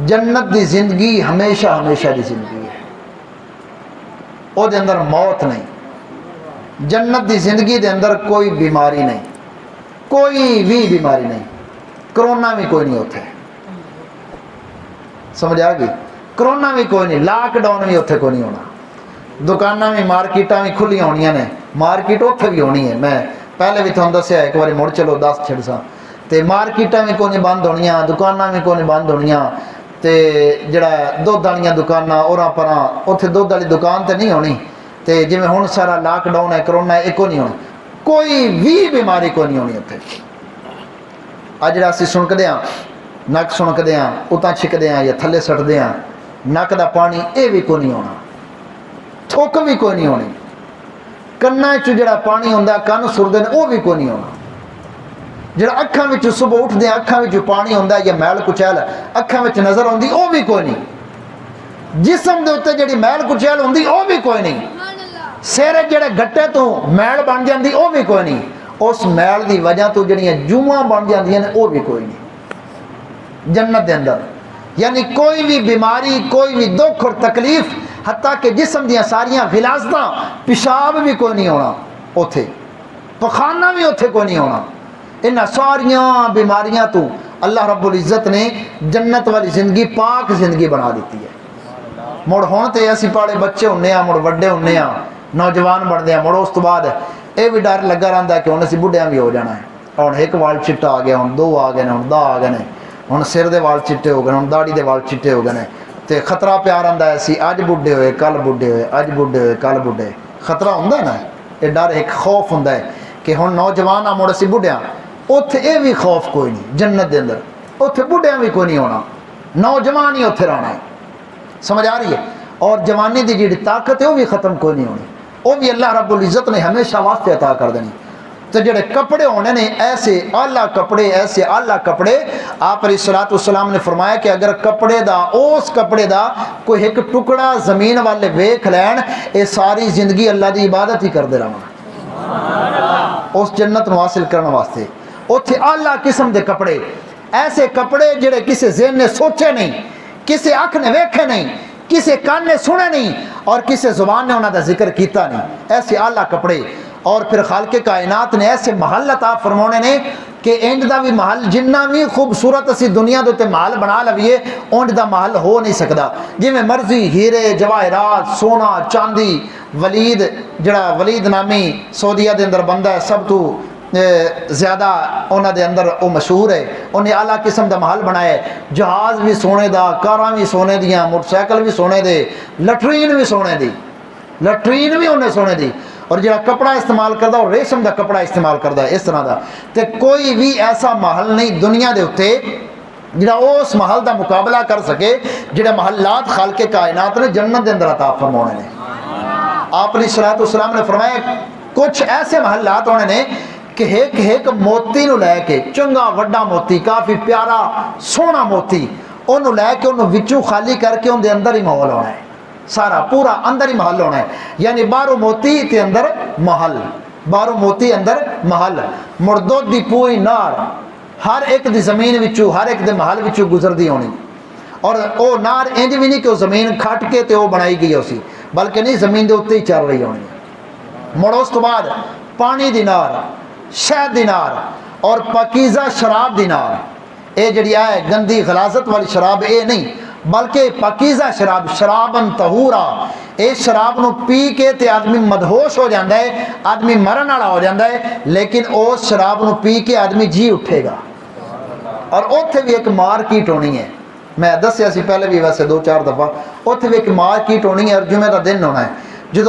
जन्नत की जिंदगी हमेशा हमेशा की जिंदगी है, उसके अंदर मौत नहीं। जन्नत की जिंदगी के अंदर कोई बीमारी नहीं, कोई भी बीमारी नहीं, कोरोना भी कोई नहीं उथे, समझ आ गई? कोरोना भी कोई नहीं, लॉकडाउन भी उथे कोई नहीं होना, दुकाना भी मार्केटा भी खुली होनिया ने, मार्केट उथे भी होनी है। मैं पहले भी तुहानू दस्या एक बार, मुड़ चलो दस छिड़ सा, तो मार्केटा भी कोई नहीं बंद होनिया, दुकाना भी कोई नहीं बंद होनिया, तो जड़ा दुध वाली दुकाना और परा उत्थे दुध वाली दुकान तो नहीं होनी, तो जिमें हुण सारा लॉकडाउन है, करोना है, एक नहीं होना, कोई भी बीमारी कोई नहीं होनी उत्थे। अज जरा असीं सुणकदे हां, नक सुणकदे हां, उतां छिकदे हां या थल्ले सटदे हां, नक दा पानी ये भी कोई नहीं होना, थुक भी कोई नहीं होनी, कन्ना च जड़ा पानी हुंदा कन्न सुरदे ने वो भी कोई नहीं होना, जड़ा अखां विच सुबह उठदे अखां विच पानी हुंदा या मैल कुचैल अखां विच नज़र आउंदी वो भी कोई नहीं, जिस्म दे उत्ते जिहड़ी मैल कुचैल हुंदी वो भी कोई नहीं, सिर जिहड़े गट्टे तो मैल बन जाती वो भी कोई नहीं, उस मैल की वजह तो जिहड़ियां जूआं बन जांदियां ने वो भी कोई नहीं जन्नत के अंदर। यानी कोई भी बीमारी, कोई भी दुख और तकलीफ, हत्ता कि जिस्म दियां सारियां गिलाजतां, पेशाब भी कोई नहीं होना उथे, पखाना भी उथे कोई नहीं होना। इन्हां सारियां बीमारियां तो अल्लाह रब्बुल इज़्ज़त ने जन्नत वाली जिंदगी, पाक जिंदगी बना दी है। मुड़ हुण ते असीं पाले बच्चे हुन्ने आ, मुड़ वड्डे हुन्ने आ, नौजवान बनते हैं, मुड़ उस तो बाद ये भी डर लगा रहा है कि हुण असीं बुढ़िया भी हो जाना है, हुण एक वाल चिट्टा आ गया, हुण दो आ गए, हुण 10 आ गए, हुण सिर के वाल चिट्टे हो गए, हुण दाढ़ी के वाल चिट्टे हो गए, तो खतरा प्यार आंदा है, असीं अज बुढ़े होए कल बुढ़े होए, अज बुढ़े होए कल बुढ़े, खतरा हुंदा ना, ये डर एक खौफ हुंदा है कि हुण नौजवान आ, मुड़ असीं बुढ़िया। उत्थे ये भी खौफ कोई नहीं जन्नत के अंदर, उत्थे बुढ़िया भी कोई नहीं होना, नौजवान ही उत्थे रहना है, समझ आ रही है? और जवानी की जी ताकत है वो भी खत्म कोई नहीं होनी, वो भी अल्लाह रब्बुल इज़्ज़त ने हमेशा वास्ते अता कर देनी। तो जेडे कपड़े होने ने ऐसे आला कपड़े, ऐसे आला कपड़े, आप अलैहिस्सलातु वस्सलाम ने फरमाया कि अगर कपड़े दा, उस कपड़े दा कोई एक टुकड़ा जमीन वाले वेख लैन, ये सारी जिंदगी अल्लाह की इबादत ही करते रहना उस जन्नत को हासिल करने वास्ते। उत्थे आला किस्म के कपड़े, ऐसे कपड़े जेडे किसी ज़हन ने सोचे नहीं, किसी अख ने वेखे नहीं, किसी कान ने सुने नहीं और किसी जुबान ने उन्होंने जिक्र किया नहीं, ऐसे आला कपड़े। और फिर खालिक़े कायनात ने ऐसे महल अता फरमाने ने कि इंज दा भी महल, जिन्ना भी खूबसूरत असी दुनिया के उत्ते महल बना लवीए, उंज दा महल हो नहीं सकता। जिमें मर्जी हीरे जवाहरात, सोना चांदी, वलीद जड़ा वलीद नामी सऊदीया के अंदर बंदा है, सब तो ज़्यादा उन्होंने अंदर वो मशहूर है, उन्हें आला किस्म का महल बनाया, जहाज़ भी सोने का, कारां भी सोने दियाँ, मोटरसाइकिल भी सोने दे, लटरीन भी सोने दी, लटरीन भी उन्हें सोने दी, और जो कपड़ा इस्तेमाल करता वो रेशम का कपड़ा इस्तेमाल करता है, इस तरह का। तो कोई भी ऐसा महल नहीं दुनिया के उत्ते जिहड़ा उस महल का मुकाबला कर सके जिहड़ा महलात खालिक़े कायनात ने जन्नत के अंदर अता फरमाने ने। आप अलैहिस्सलातु वस्सलाम ने फरमाया कुछ ऐसे महलात होने ने कि एक एक मोती नूं लैके, चंगा वड्डा मोती, काफ़ी प्यारा सोहना मोती, उन्होंने लैके उन्होंने विचों खाली करके उनके अंदर ही महल होना है, सारा पूरा अंदर ही महल होना है। यानी बाहरों मोती ते अंदर महल, बाहरों मोती अंदर महल, मुड़ दुध दी पूरी नार हर एक दी जमीन विचों, हर एक दे महल विचों गुजरती होनी। और वो नार इंज भी नहीं कि जमीन खट के तो बनाई गई उसी, बल्कि नहीं जमीन के उत्ते ही चल रही होनी। मुड़ उस तो बाद पानी दी नार, शहद दी नार और पकीज़ा शराब दी नार। ये जी है गंदी गलाजत वाली शराब ये नहीं, बल्कि पकीज़ा शराब, शराबन तहूरा, इस शराब को पी के ते आदमी मदहोश हो जाता है, आदमी मरण वाला हो जाता है, लेकिन उस शराब को पी के आदमी जी उठेगा। और उत्थे भी एक मार्केट होनी है, मैं दसिया सी पहले भी, वैसे 2-4 दफ़ा, उत्थे भी एक मार्केट होनी है और जुमे का दिन होना है। जो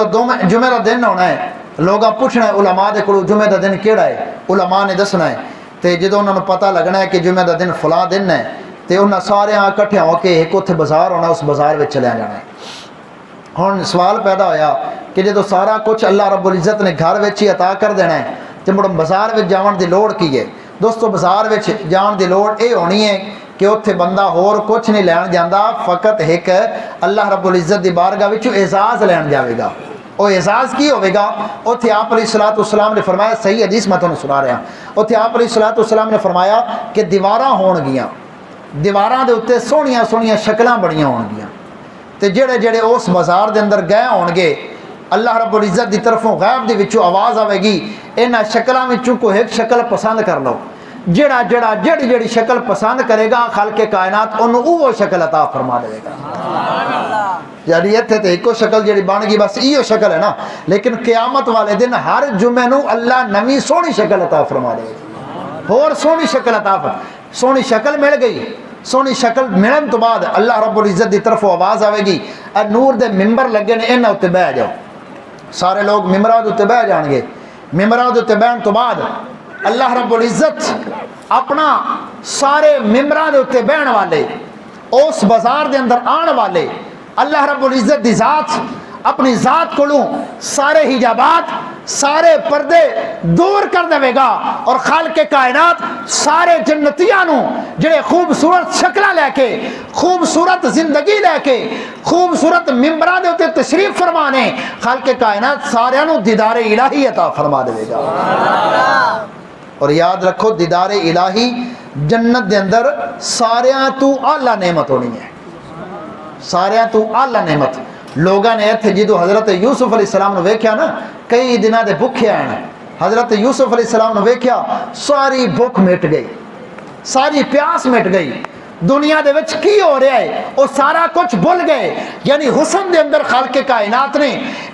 जुमे का दिन होना है, लोग पूछना है उलमा दे कोलों जुमे का दिन केड़ा है, उलमा ने दसना है, तो जो उन्होंने पता लगना है कि जुमे का दिन फलां दिन है, तो उन्हें सारे इकट्ठे होकर एक उत्थे बाजार होना, उस बाजार में चलिया जाना है। हुण सवाल पैदा होया कि जो सारा कुछ अल्लाह रब्बुल इज़्ज़त ने घर में ही अता कर देना है, तो मुड़ बाजार में जाने की लोड़ की है? दोस्तों, बाजार में जाने की लोड़ ये होनी है कि उत्थे बंदा होर कुछ नहीं लैन जाता, फ़कत एक अल्लाह रब्बुल इज़्ज़त की बारगाह विचों एजाज़ लैन जाएगा। वो एजाज़ की होगा? उत्थे आप अलैहिस्सलातु वस्सलाम ने फरमाया, सही हदीस मैं तुहानूं सुना रहा, उत्थे आप अलैहिस्सलातु वस्सलाम ने फरमाया कि दीवारां होणगियां, दीवारां दे उत्ते सोहणियां सोहणियां शक्लां बणियां होणगियां ते जेड़े जेड़े उस बाजार दे अंदर गए होणगे अल्लाह रब्बुल इज़्ज़त दी तरफों गैब दे विचों आवाज़ आवेगी इन्हां शक्लां विचों कोई एक शक्ल पसंद कर लो जेड़ा जेड़ा जेड़ी जेड़ी शक्ल पसंद करेगा खालिक़े कायनात उन्होंने वो शक्ल अता फरमा देगा। यानी इत्थे ते इको शक्ल जी बन गई बस इो शक्ल है ना, लेकिन क़यामत वाले दिन हर जुमे नूं अल्लाह नवी सोहनी शक्ल अता फरमा देगा। होर सोहनी शक्ल अता सोहनी शक्ल मिल गई, सोहनी शक्ल मिलन तो बाद अल्लाह रब्बुल इज़्ज़त की तरफ आवाज़ आएगी नूर दे मिंबर लगे ने इन्हां उत्ते बह जाओ। सारे लोग मिंबरां दे उत्ते बह जाणगे। मिंबरां दे उत्ते बहन तो बाद अल्लाह रब्बुल इज़्ज़त अपना सारे मिंबरां दे उत्ते बहन वाले उस बाजार दे अंदर आने वाले अल्लाह रब्बुल इज़्ज़त दी ज़ात अपनी ज़ात कोलों सारे हिजाबात सारे पर्दे दूर कर देगा और खालिक़े कायनात सारे जन्नतियां नूं जिहड़े खूबसूरत शक्लां लैके खूबसूरत जिंदगी लैके खूबसूरत मिंबरां दे उत्ते तशरीफ फरमाने खालिक़े कायनात सारियां नूं दीदारे इलाही अता फरमा देगा। और याद रखो दीदारे इलाही जन्नत दे अंदर सारियां तू आला नेमत होनी है, सारियां तू आला नेमत। लोगों ने इत्थे जो हज़रत यूसुफ अलैहिस्सलाम ने वेख्या ना कई दिनों के भुखे आए, हज़रत यूसुफ अलैहिस्सलाम ने वेख्या सारी भुख मिट गई, सारी प्यास मिट गई, दुनिया दे विच की हो रहा है वो सारा कुछ भुल गए। यानी हुसन दे अंदर खालिक़े कायनात ने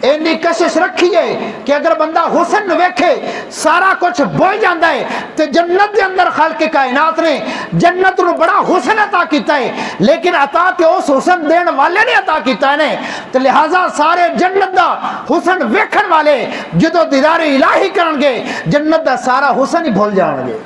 इन्नी कशिश रखी है कि अगर बंदा हुसन वेखे सारा कुछ भुल जाता है। तो जन्नत दे अंदर खालिक़े कायनात ने जन्नत नूं बड़ा हुसन अता किया है, लेकिन अता तो उस हुसन देने वाले ने अता किया है। तो लिहाजा सारे जन्नत दा हुसन वेखण वाले जो दीदारे इलाही करनगे जन्नत दा सारा हुसन ही भुल जाएंगे।